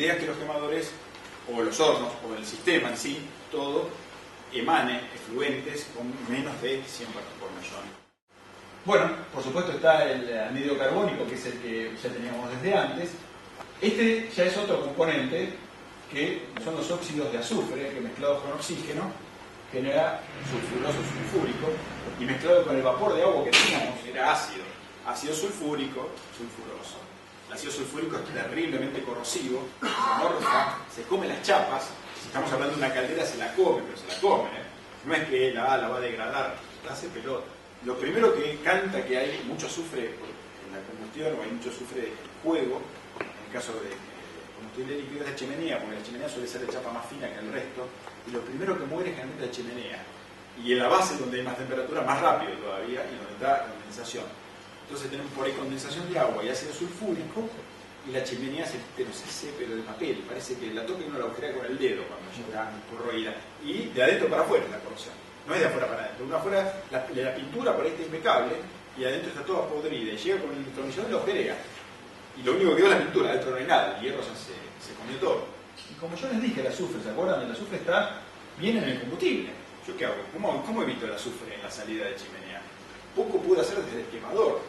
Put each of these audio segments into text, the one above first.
idea es que los quemadores, o los hornos, o el sistema en sí, todo, emane efluentes con menos de 100 partes por millón. Bueno, por supuesto está el anhídrido carbónico, que es el que ya teníamos desde antes. Este ya es otro componente, que son los óxidos de azufre, que mezclados con oxígeno genera sulfuroso sulfúrico, y mezclado con el vapor de agua que teníamos era ácido sulfúrico, sulfuroso. El ácido sulfúrico es terriblemente corrosivo, se morfa, se come las chapas. Si estamos hablando de una caldera, se la come, pero se la come, ¿eh? No es que la va a degradar, la hace pelota. Lo primero que canta que hay mucho azufre en la combustión, o hay mucho azufre en fuego, en el caso de combustible líquido, es la chimenea, porque la chimenea suele ser de chapa más fina que el resto, y lo primero que muere es generalmente la chimenea. Y en la base, donde hay más temperatura, más rápido todavía, y donde está condensación. Entonces tenemos por ahí condensación de agua y ácido sulfúrico, y la chimenea pero de papel, parece que la toca y uno la agujerea con el dedo cuando llega corroída. Y de adentro para afuera es la corrosión, no es de afuera para adentro. Una afuera, la pintura por ahí está impecable, y adentro está toda podrida, y llega con el destornillador y la agujerea. Y lo único que quedó es la pintura, adentro no hay nada, el hierro ya se comió todo. Y como yo les dije, el azufre, ¿se acuerdan? El azufre está bien en el combustible. ¿Yo qué hago? ¿Cómo evito el azufre en la salida de chimenea? Poco puedo hacer desde el quemador.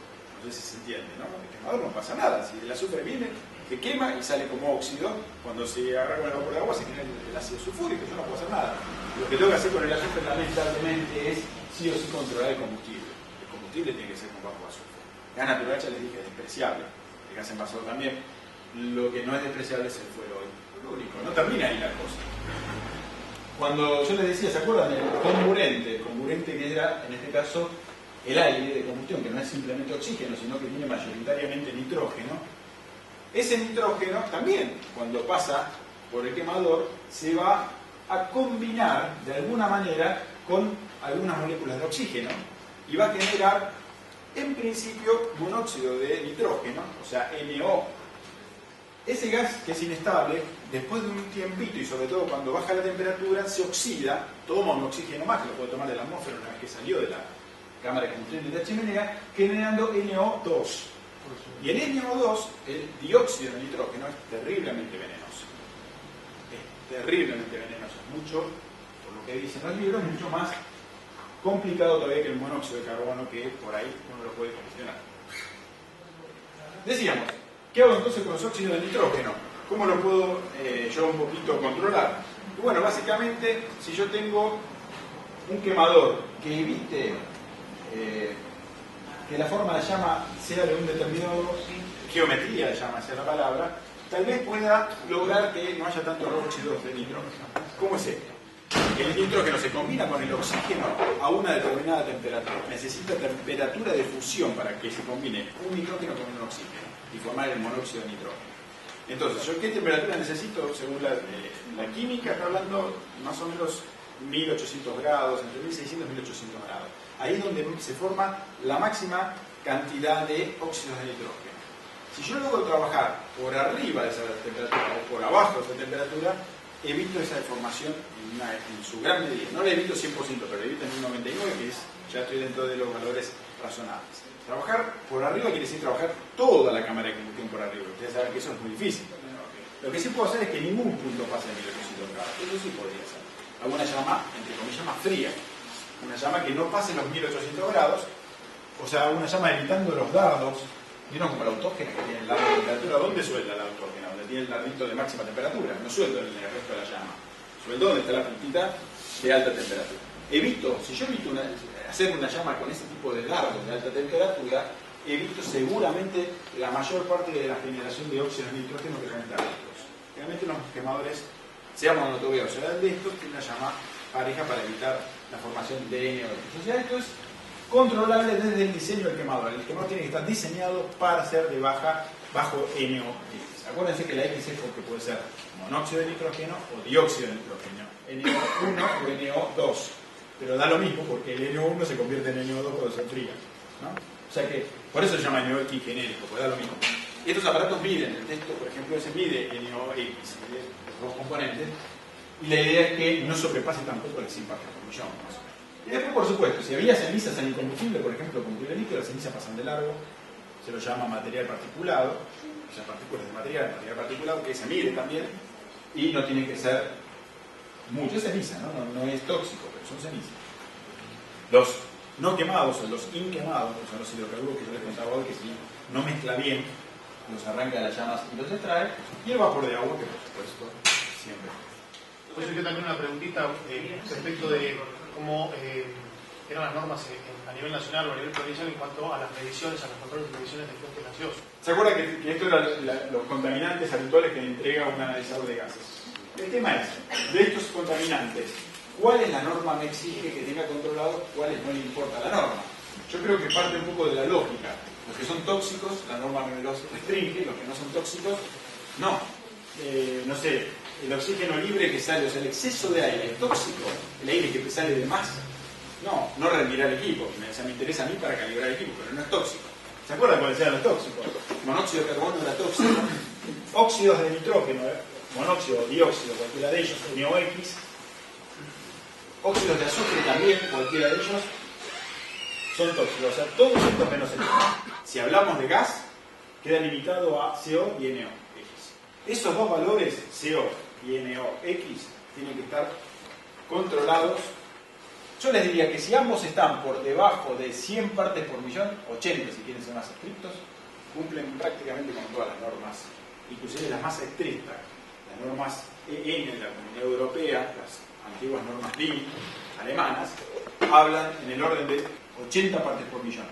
No sé si se entiende, ¿no? El quemador no pasa nada. Si el azufre viene, se quema y sale como óxido. Cuando se agarra con el vapor de agua se genera el ácido sulfúrico. Yo no puedo hacer nada. Lo que tengo que hacer con el azufre, lamentablemente, es sí o sí controlar el combustible. El combustible tiene que ser con bajo azufre. El gas natural, ya les dije, es despreciable. El gas envasado también. Lo que no es despreciable es el fuero único. No termina ahí la cosa. Cuando yo les decía, ¿se acuerdan? El comburente que era, en este caso, el aire de combustión, que no es simplemente oxígeno, sino que tiene mayoritariamente nitrógeno. Ese nitrógeno también, cuando pasa por el quemador, se va a combinar de alguna manera con algunas moléculas de oxígeno y va a generar, en principio, monóxido de nitrógeno, o sea, NO. Ese gas, que es inestable, después de un tiempito, y sobre todo cuando baja la temperatura, se oxida, toma un oxígeno más, que lo puede tomar de la atmósfera una vez que salió de la cámara de combustión de la chimenea, generando NO2. Y el NO2, el dióxido de nitrógeno, es terriblemente venenoso. Es terriblemente venenoso. Es mucho, por lo que dicen los libros, mucho más complicado todavía que el monóxido de carbono, que por ahí uno lo puede combustionar. Decíamos, ¿qué hago entonces con los óxidos de nitrógeno? ¿Cómo lo puedo yo un poquito controlar? Y bueno, básicamente, si yo tengo un quemador que evite que la forma de llama sea de un determinado geometría de llama, sea la palabra, tal vez pueda lograr que no haya tantos óxidos de nitrógeno. ¿Cómo es esto? El nitrógeno se combina con el oxígeno a una determinada temperatura. Necesita temperatura de fusión para que se combine un nitrógeno con un oxígeno y formar el monóxido de nitrógeno. Entonces, ¿yo qué temperatura necesito? Según la química, está hablando más o menos 1800 grados, entre 1600 y 1800 grados. Ahí es donde se forma la máxima cantidad de óxidos de nitrógeno. Si yo logro trabajar por arriba de esa temperatura o por abajo de esa temperatura, evito esa deformación en su gran medida. No la evito 100%, pero la evito en un 99%, que es, ya estoy dentro de los valores razonables. Trabajar por arriba quiere decir trabajar toda la cámara de combustión por arriba. Ustedes saben que eso es muy difícil. Lo que sí puedo hacer es que ningún punto pase de 1800 grados. Eso sí podría ser. Hago una llama, entre comillas, más fría. Una llama que no pase los 1800 grados. O sea, una llama evitando los dardos. ¿Vieron como la autógena que tiene el dardo de temperatura? ¿Dónde suelta la autógena? Donde tiene el dardito de máxima temperatura. No suelto en el resto de la llama. Suelto donde está la puntita de alta temperatura. Si yo evito hacer una llama con ese tipo de dardos de alta temperatura, evito seguramente la mayor parte de la generación de óxidos de nitrógeno que realmente altos. Realmente los quemadores, sea monotubio o sea de estos, tienen una llama pareja para evitar la formación de NO2. O sea, esto es controlable desde el diseño del quemador. El quemador tiene que estar diseñado para ser de bajo NO10. Acuérdense que la X es porque puede ser monóxido de nitrógeno o dióxido de nitrógeno, NO1 o NO2. Pero da lo mismo porque el NO1 se convierte en NO2 cuando se enfría, ¿no? O sea que, por eso se llama NOx genérico, porque da lo mismo. Y estos aparatos miden, el texto, por ejemplo, se mide NOx, los dos componentes, y la idea es que no sobrepase tampoco el 100 partes por millón. Y después, por supuesto, si había cenizas en el combustible, por ejemplo, combustible líquido, las cenizas pasan de largo, se lo llama material particulado, o sea, partículas de material particulado, que se mide también, y no tiene que ser mucho, es ceniza, no es tóxico, pero son cenizas. Los no quemados o los inquemados, que son los hidrocarburos que yo les contaba hoy, que si no mezcla bien, los arranca de las llamas y los extrae, y el vapor de agua, que por supuesto siempre. Pues yo también una preguntita respecto de cómo eran las normas a nivel nacional o a nivel provincial en cuanto a las mediciones, a los controles de mediciones de fuentes gaseosas. ¿Se acuerda que esto eran los contaminantes habituales que entrega un analizador de gases? El tema es, de estos contaminantes, ¿cuál es la norma me exige que tenga controlado? ¿Cuáles no le importa la norma? Yo creo que parte un poco de la lógica. Los que son tóxicos, la norma me los restringe, los que no son tóxicos, no. No sé, el oxígeno libre que sale, o sea, el exceso de aire es tóxico, el aire que sale de más. No rendirá el equipo, o sea, me interesa a mí para calibrar el equipo, pero no es tóxico. ¿Se acuerdan cuáles eran los tóxicos? Monóxido de carbono era tóxico, óxidos de nitrógeno, monóxido, dióxido, cualquiera de ellos, NOx, óxidos de azufre también, cualquiera de ellos, son tóxicos. O sea, todos estos menos el NOx. Si hablamos de gas, queda limitado a CO y NOx. Esos dos valores, CO y NOx, tienen que estar controlados. Yo les diría que si ambos están por debajo de 100 partes por millón, 80 si quieren ser más estrictos, cumplen prácticamente con todas las normas, inclusive las más estrictas, las normas EN de la Comunidad Europea, las antiguas normas DIN alemanas, hablan en el orden de 80 partes por millón.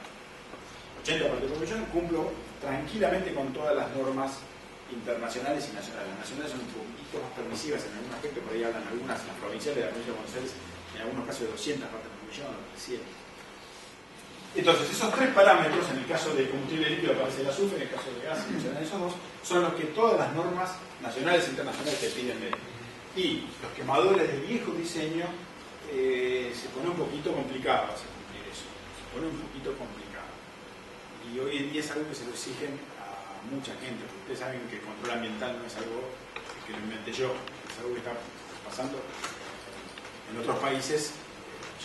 80 partes por millón cumplo tranquilamente con todas las normas internacionales y nacionales. Las nacionales son un poquito más permisivas en algún aspecto, por ahí hablan algunas, las provinciales de la provincia de Buenos Aires, en algunos casos de 200 partes por millón o de 100. Entonces, esos tres parámetros, en el caso de combustible líquido aparece el azufre, en el caso de gas mencionan esos dos, son los que todas las normas nacionales e internacionales te piden de él. Y los quemadores de viejo diseño se pone un poquito complicado hacer cumplir eso, se pone un poquito complicado. Y hoy en día es algo que se lo exigen a mucha gente, porque ustedes saben que el control ambiental no es algo que lo inventé yo, es algo que está pasando en otros países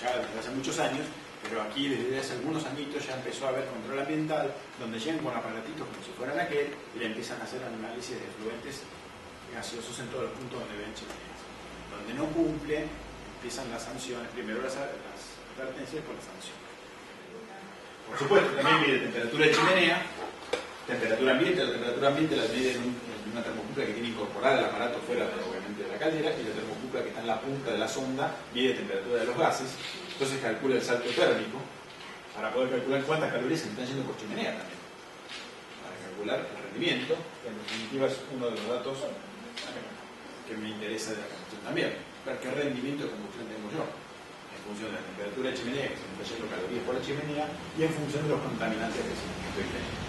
ya desde hace muchos años, pero aquí desde hace algunos añitos ya empezó a haber control ambiental, donde llegan con aparatitos como si fueran aquel y le empiezan a hacer análisis de efluentes gaseosos en todos los puntos donde ven chimeneas. Donde no cumple, empiezan las sanciones, primero las advertencias con las sanciones. Por supuesto, también mide temperatura de chimenea, temperatura ambiente, la temperatura ambiente la mide en una termocupla que tiene incorporada el aparato fuera, obviamente, de la caldera, y la termocupla que está en la punta de la sonda mide temperatura de los gases, entonces calcula el salto térmico para poder calcular cuántas calorías se están yendo por chimenea también, para calcular el rendimiento, que en definitiva es uno de los datos que me interesa de la combustión también, ver qué rendimiento de combustión tengo yo, en función de la temperatura de chimenea, que se me está yendo calorías por la chimenea, y en función de los contaminantes que estoy teniendo.